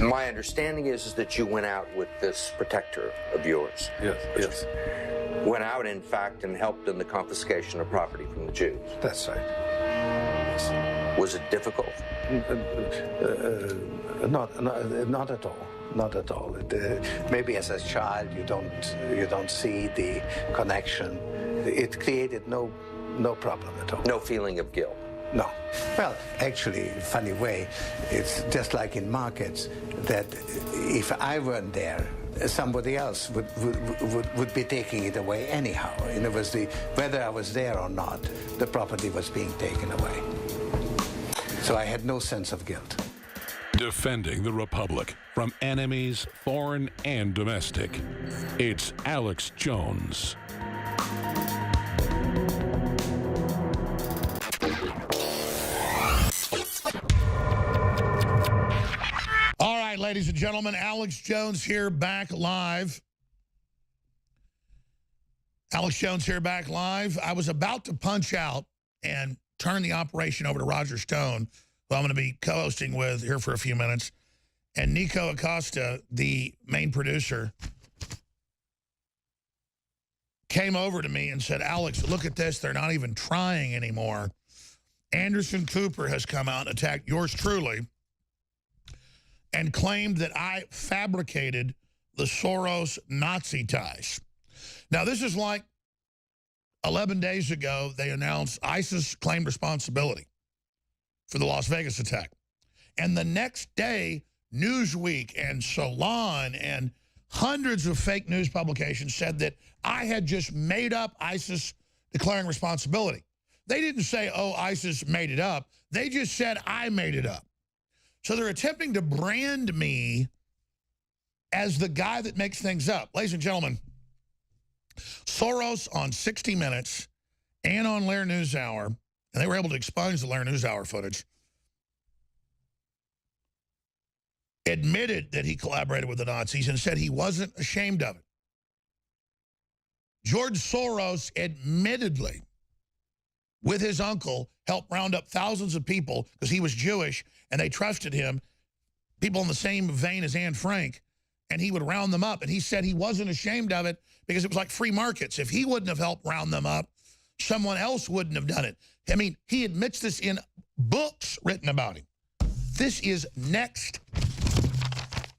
My understanding is that you went out with this protector of yours. Yes. Went out, in fact, and helped in the confiscation of property from the Jews. That's right. Yes. Was it difficult? Not at all. Not at all. Maybe as a child you don't see the connection. It created no problem at all. No feeling of guilt? No. Well, actually, funny way, it's just like in markets that if I weren't there, somebody else would be taking it away anyhow. And it was whether I was there or not, the property was being taken away. So I had no sense of guilt. Defending the Republic from enemies, foreign and domestic. It's Alex Jones. All right, ladies and gentlemen, Alex Jones here, back live. Alex Jones here, back live. I was about to punch out and turn the operation over to Roger Stone, who I'm going to be co-hosting with here for a few minutes. And Nico Acosta, the main producer, came over to me and said, Alex, look at this. They're not even trying anymore. Anderson Cooper has come out and attacked yours truly and claimed that I fabricated the Soros Nazi ties. Now, this is like 11 days ago, they announced ISIS claimed responsibility for the Las Vegas attack. And the next day, Newsweek and Salon and hundreds of fake news publications said that I had just made up ISIS declaring responsibility. They didn't say, oh, ISIS made it up. They just said I made it up. So they're attempting to brand me as the guy that makes things up. Ladies and gentlemen, Soros on 60 Minutes and on Lair NewsHour, and they were able to expunge the Lair NewsHour footage, admitted that he collaborated with the Nazis and said he wasn't ashamed of it. George Soros admittedly, with his uncle, helped round up thousands of people because he was Jewish and they trusted him, people in the same vein as Anne Frank, and he would round them up. And he said he wasn't ashamed of it because it was like free markets. If he wouldn't have helped round them up, someone else wouldn't have done it. I mean, he admits this in books written about him. This is next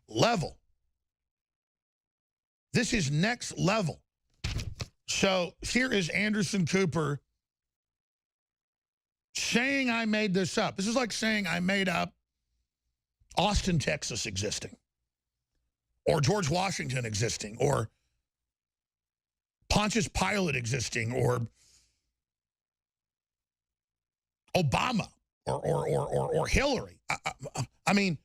level. This is next level. So here is Anderson Cooper saying I made this up. This is like saying I made up Austin, Texas existing, or George Washington existing, or Pontius Pilate existing, or Obama, or Hillary. I mean,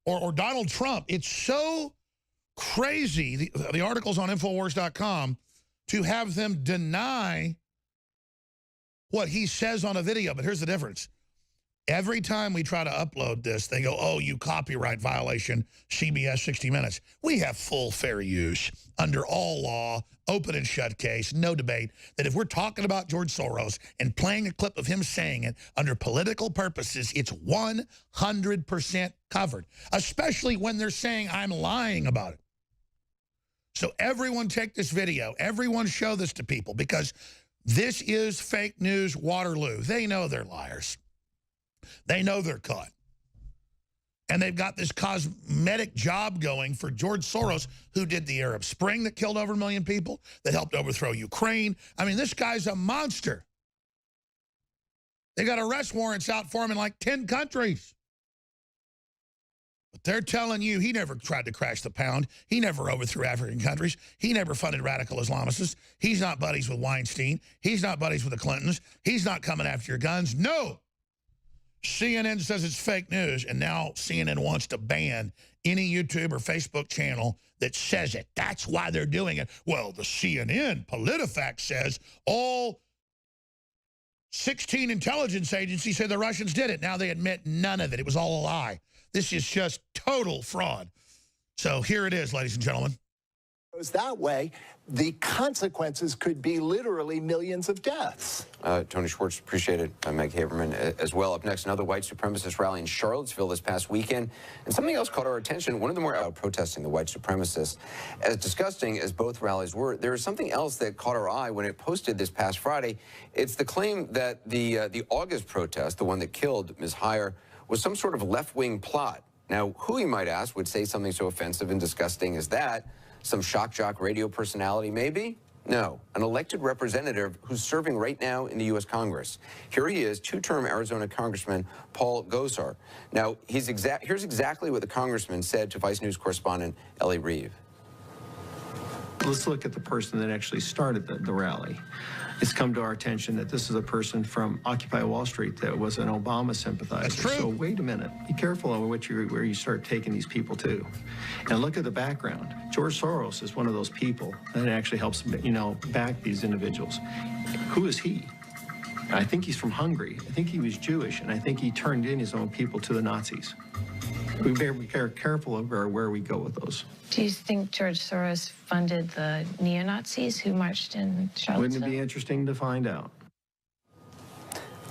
or Donald Trump. It's so crazy, the articles on Infowars.com, to have them deny what he says on a video. But here's the difference. Every time we try to upload this, they go, oh, you copyright violation, CBS 60 Minutes. We have full fair use under all law, open and shut case, no debate, that if we're talking about George Soros and playing a clip of him saying it under political purposes, it's 100% covered, especially when they're saying I'm lying about it. So everyone take this video. Everyone show this to people, because this is fake news Waterloo. They know they're liars. They know they're caught. And they've got this cosmetic job going for George Soros, who did the Arab Spring that killed over 1 million people, that helped overthrow Ukraine. I mean, this guy's a monster. They got arrest warrants out for him in like 10 countries. But they're telling you he never tried to crash the pound. He never overthrew African countries. He never funded radical Islamicists. He's not buddies with Weinstein. He's not buddies with the Clintons. He's not coming after your guns. No. CNN says it's fake news, and now CNN wants to ban any YouTube or Facebook channel that says it. That's why they're doing it. Well, the CNN PolitiFact says all 16 intelligence agencies say the Russians did it. Now they admit none of it. It was all a lie. This is just total fraud. So here it is, ladies and gentlemen. goes that way, the consequences could be literally millions of deaths. Tony Schwartz, appreciate it. Meg Haberman as well. Up next, another white supremacist rally in Charlottesville this past weekend. And something else caught our attention. One of them were out protesting the white supremacists. As disgusting as both rallies were, there is something else that caught our eye when it posted this past Friday. It's the claim that the August protest, the one that killed Ms. Heyer, was some sort of left-wing plot. Now, who, you might ask, would say something so offensive and disgusting as that? Some shock jock radio personality, maybe? No, an elected representative who's serving right now in the U.S. Congress. Here he is, two-term Arizona Congressman Paul Gosar. Now, here's exactly what the congressman said to Vice News correspondent Ellie Reeve. Let's look at the person that actually started the rally. It's come to our attention that this is a person from Occupy Wall Street that was an Obama sympathizer. That's true. So wait a minute. Be careful on where you start taking these people to. And look at the background. George Soros is one of those people that actually helps, back these individuals. Who is he? I think he's from Hungary. I think he was Jewish, and I think he turned in his own people to the Nazis. We better be careful of where we go with those. Do you think George Soros funded the neo-Nazis who marched in Charlottesville? Wouldn't it be interesting to find out?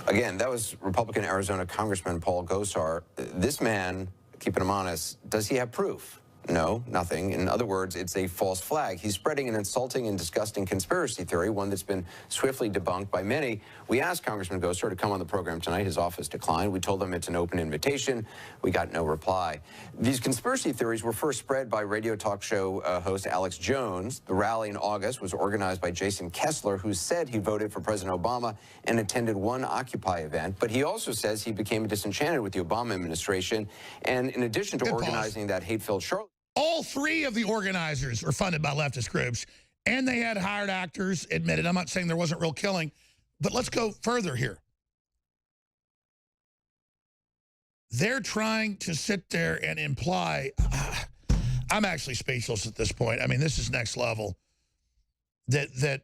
Again, that was Republican Arizona Congressman Paul Gosar. This man, keeping him honest, does he have proof? No, nothing. In other words, it's a false flag. He's spreading an insulting and disgusting conspiracy theory, one that's been swiftly debunked by many. We asked Congressman Gosar to come on the program tonight. His office declined. We told him it's an open invitation. We got no reply. These conspiracy theories were first spread by radio talk show host Alex Jones. The rally in August was organized by Jason Kessler, who said he voted for President Obama and attended one Occupy event. But he also says he became disenchanted with the Obama administration. And in addition to organizing that hate-filled Charlotte, all three of the organizers were funded by leftist groups, and they had hired actors, admitted. I'm not saying there wasn't real killing, but let's go further here. They're trying to sit there and imply, I'm actually speechless at this point. I mean, this is next level, that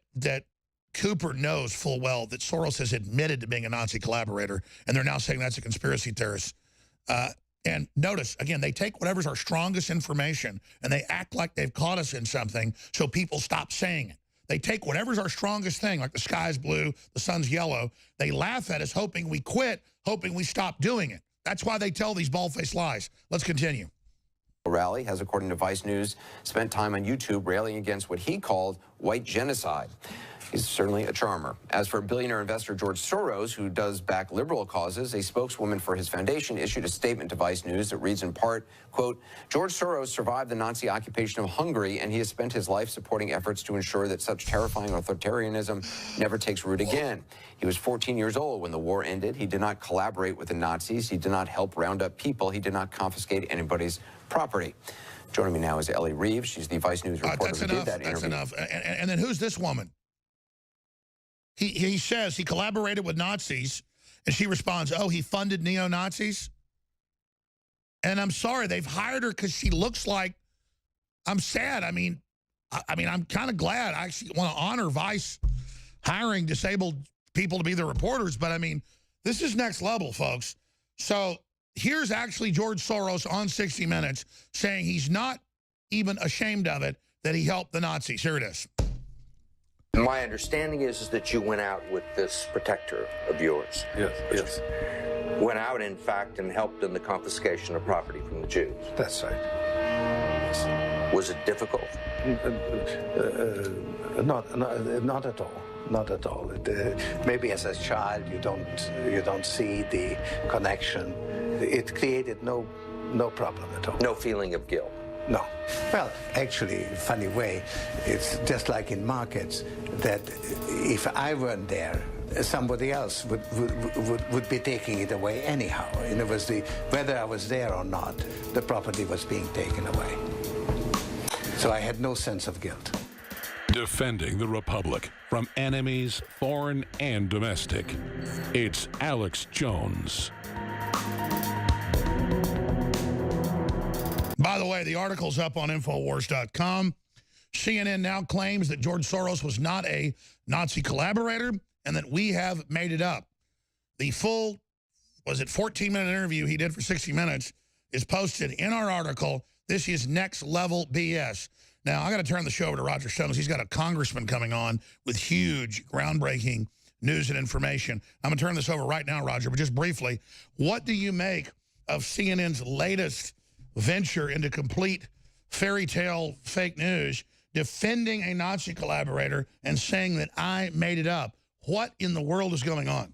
Cooper knows full well that Soros has admitted to being a Nazi collaborator, and they're now saying that's a conspiracy theorist. And notice, again, they take whatever's our strongest information and they act like they've caught us in something so people stop saying it. They take whatever's our strongest thing, like the sky's blue, the sun's yellow. They laugh at us, hoping we quit, hoping we stop doing it. That's why they tell these bald-faced lies. Let's continue. Rally has, according to Vice News, spent time on YouTube railing against what he called white genocide. He's certainly a charmer. As for billionaire investor George Soros, who does back liberal causes, a spokeswoman for his foundation issued a statement to Vice News that reads in part, quote, George Soros survived the Nazi occupation of Hungary, and he has spent his life supporting efforts to ensure that such terrifying authoritarianism never takes root again. He was 14 years old when the war ended. He did not collaborate with the Nazis. He did not help round up people. He did not confiscate anybody's property. Joining me now is Ellie Reeve. She's the Vice News reporter who did that interview. That's enough. And then who's this woman? He says he collaborated with Nazis, and she responds, oh, he funded neo-Nazis? And I'm sorry, they've hired her because she looks like, I'm sad. I mean, I'm kind of glad. I actually want to honor Vice hiring disabled people to be the reporters, but I mean, this is next level, folks. So here's actually George Soros on 60 Minutes saying he's not even ashamed of it that he helped the Nazis. Here it is. My understanding is that you went out with this protector of yours. Yes. Went out, in fact, and helped in the confiscation of property from the Jews. That's right. Yes. Was it difficult? Not at all. Not at all. Maybe as a child you don't see the connection. It created no problem at all. No feeling of guilt? No. Well, actually, funny way, it's just like in markets that if I weren't there, somebody else would be taking it away anyhow. In other words, whether I was there or not, the property was being taken away. So I had no sense of guilt. Defending the Republic from enemies, foreign and domestic. It's Alex Jones. By the way, the article's up on InfowarsCalifornia. CNN now claims that George Soros was not a Nazi collaborator and that we have made it up. The full, 14-minute interview he did for 60 Minutes is posted in our article. This is next level BS. Now, I got to turn the show over to Roger Stone. He's got a congressman coming on with huge, groundbreaking news and information. I'm going to turn this over right now, Roger, but just briefly, what do you make of CNN's latest venture into complete fairy tale fake news, defending a Nazi collaborator and saying that I made it up? What in the world is going on?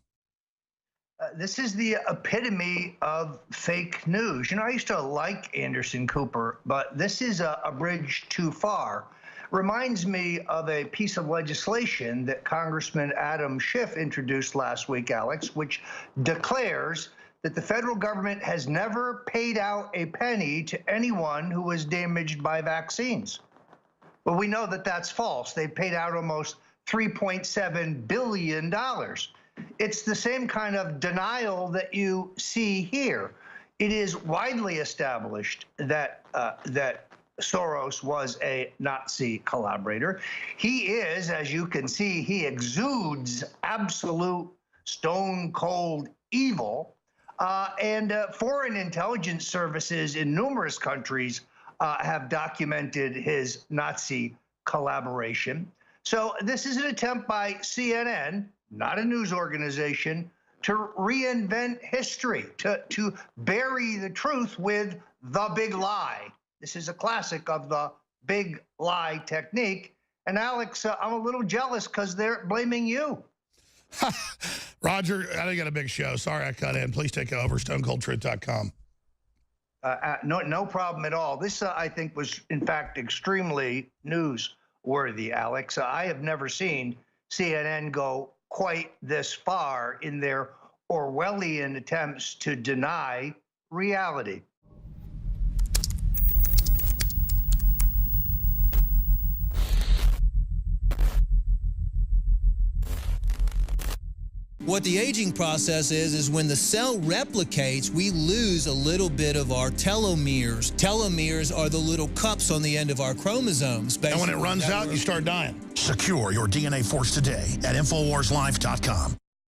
This is the epitome of fake news. You know, I used to like Anderson Cooper, but this is a bridge too far. Reminds me of a piece of legislation that Congressman Adam Schiff introduced last week, Alex, which declares that the federal government has never paid out a penny to anyone who was damaged by vaccines. Well, we know that that's false. They paid out almost $3.7 billion. It's the same kind of denial that you see here. It is widely established that that Soros was a Nazi collaborator. He is, as you can see, he exudes absolute stone-cold evil. And foreign intelligence services in numerous countries have documented his Nazi collaboration. So this is an attempt by CNN, not a news organization, to reinvent history, to bury the truth with the big lie. This is a classic of the big lie technique. And Alex, I'm a little jealous because they're blaming you. Roger, I got a big show. Sorry I cut in. Please take over, stonecoldtruth.com. No problem at all. This, I think, was, in fact, extremely newsworthy, Alex. I have never seen CNN go quite this far in their Orwellian attempts to deny reality. What the aging process is when the cell replicates, we lose a little bit of our telomeres. Telomeres are the little cups on the end of our chromosomes. And when it runs out, you start dying. Secure your DNA force today at InfowarsLife.com.